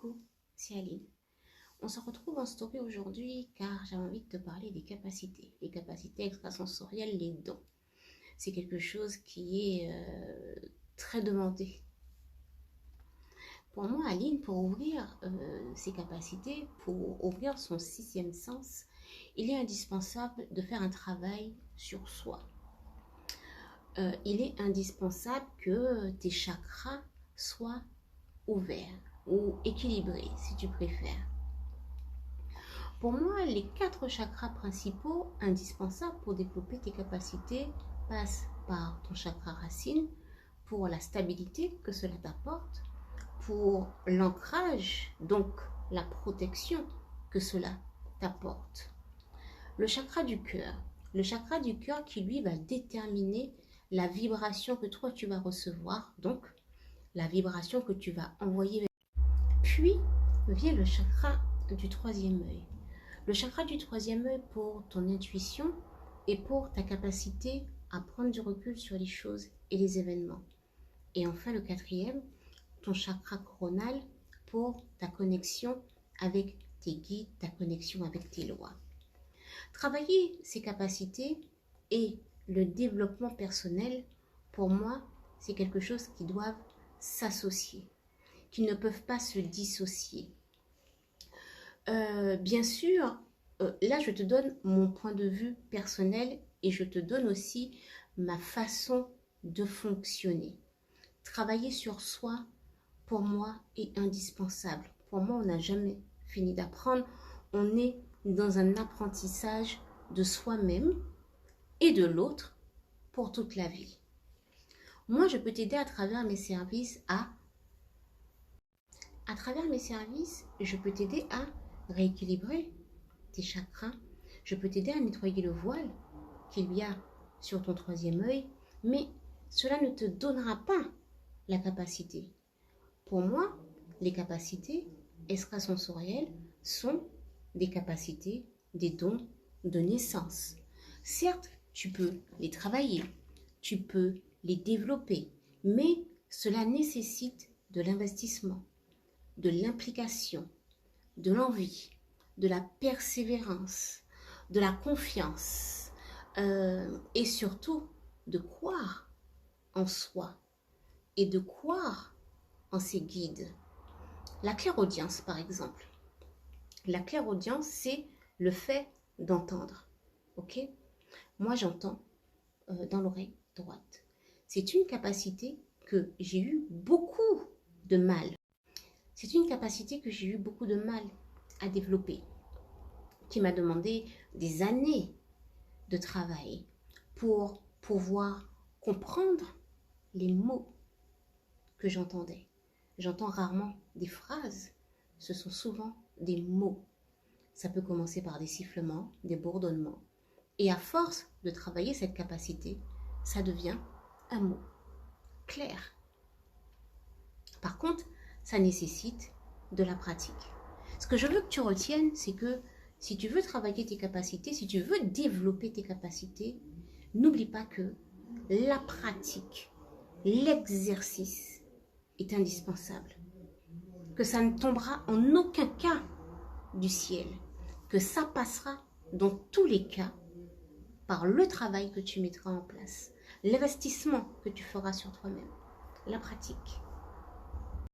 coucou, c'est Aline. On se retrouve en story aujourd'hui car j'avais envie de te parler des capacités. Les capacités extrasensorielles, les dons. C'est quelque chose qui est très demandé. Pour moi, Aline, pour ouvrir ses capacités, pour ouvrir son sixième sens, il est indispensable de faire un travail sur soi. Il est indispensable que tes chakras soient ouverts ou équilibrés, si tu préfères. Pour moi, les 4 chakras principaux indispensables pour développer tes capacités passent par ton chakra racine, pour la stabilité que cela t'apporte, pour l'ancrage, donc la protection que cela t'apporte. Le chakra du cœur qui lui va déterminer la vibration que toi tu vas recevoir, donc la vibration que tu vas envoyer. Puis vient le chakra du troisième œil. Le chakra du troisième œil pour ton intuition et pour ta capacité à prendre du recul sur les choses et les événements. Et enfin le quatrième, ton chakra coronal pour ta connexion avec tes guides, ta connexion avec tes lois. Travailler ces capacités et le développement personnel, pour moi, c'est quelque chose qui doivent s'associer, qui ne peuvent pas se dissocier. Bien sûr, là je te donne mon point de vue personnel et je te donne aussi ma façon de fonctionner. Travailler sur soi, pour moi, est indispensable. Pour moi, on n'a jamais fini d'apprendre. On est dans un apprentissage de soi-même et de l'autre pour toute la vie. Moi, je peux t'aider à travers mes services je peux t'aider à rééquilibrer tes chakras. Je peux t'aider à nettoyer le voile qu'il y a sur ton troisième œil, mais cela ne te donnera pas la capacité. Pour moi, les capacités extrasensorielles sont des capacités, des dons de naissance. Certes, tu peux les travailler, tu peux les développer, mais cela nécessite de l'investissement, de l'implication, de l'envie, de la persévérance, de la confiance et surtout de croire en soi et de croire en ses guides. La clairaudience, par exemple. La clairaudience, c'est le fait d'entendre. Ok? Moi, j'entends dans l'oreille droite. C'est une capacité que j'ai eu beaucoup de mal. C'est une capacité que j'ai eu beaucoup de mal à développer, qui m'a demandé des années de travail pour pouvoir comprendre les mots que j'entendais. J'entends rarement des phrases, ce sont souvent des mots. Ça peut commencer par des sifflements, des bourdonnements. Et à force de travailler cette capacité, ça devient un mot clair. Par contre, ça nécessite de la pratique. Ce que je veux que tu retiennes, c'est que si tu veux travailler tes capacités, si tu veux développer tes capacités, n'oublie pas que la pratique, l'exercice est indispensable. Que ça ne tombera en aucun cas du ciel. Que ça passera dans tous les cas par le travail que tu mettras en place, l'investissement que tu feras sur toi-même, la pratique.